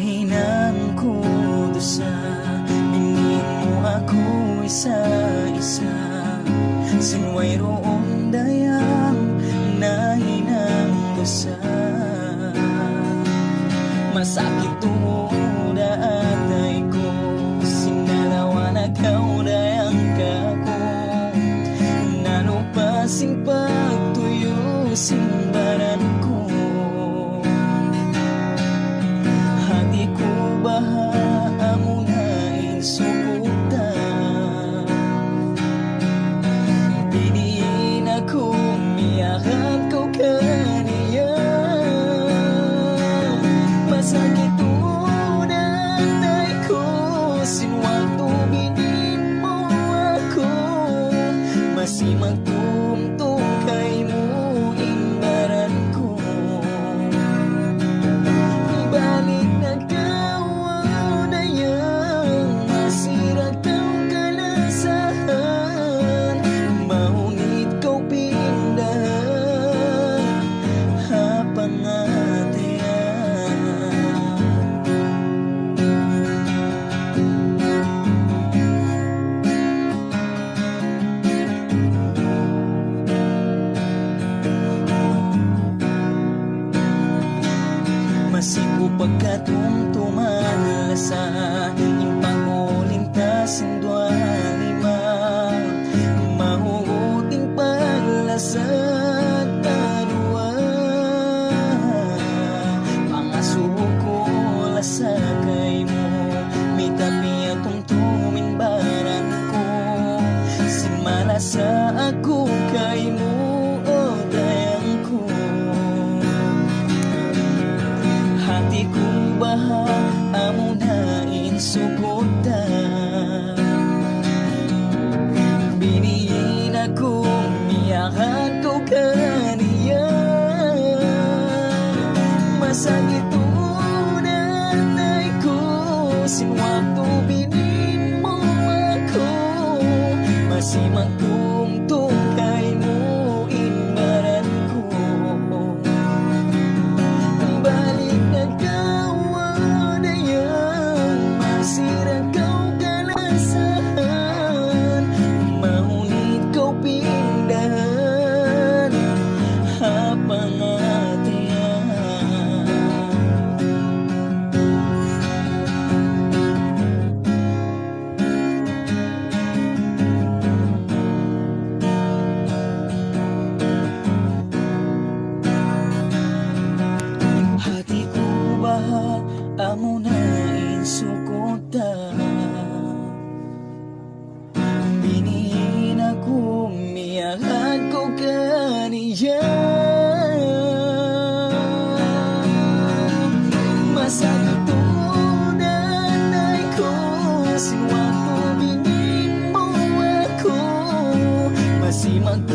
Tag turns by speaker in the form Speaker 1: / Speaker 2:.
Speaker 1: Nahinang kudo sa binin mo ako isa-isa. Sinway roong dayang nahinang dosa. Masakit tuod atay ko, sinalawa na kau dayang kako. Nalupasing pagtuyo simbaran ko. Hati ko baha amo na insukuta. Piliin ako miyakat ko kaniya. Masakit tuod atay ko, sinwagto binin mo ako. Masimang tumtong kay mo imbaran ko. Ibalik na kawaw dayang masira kau kalasahan. Maunit kau pindahan hapang atayan. Masipo pagkatumtuman lasa impang-ulintasin dua lima. Mahuhuting paglasa tadua. Pangasubo ko lasa kay mo, mitabi atong tumimbaran ko. Simala sa ako kay mo o dayang ko. Hati ko baha amo na insukuta. Biniin ako miyakat ko kaniya. Masakit tuod atay ko, sinwagto binin mo ako. Masimang tumtong kay mo imbaran ko. Balik na kawaw dayang masira kau kalasahan. Maunit kau pindahan hapang atayan. Hati ko baha amo na insukuta. Biniin ako miyakat ko kaniya. Masakit tuod atay ko, sinwagto binin mo ako. Masimang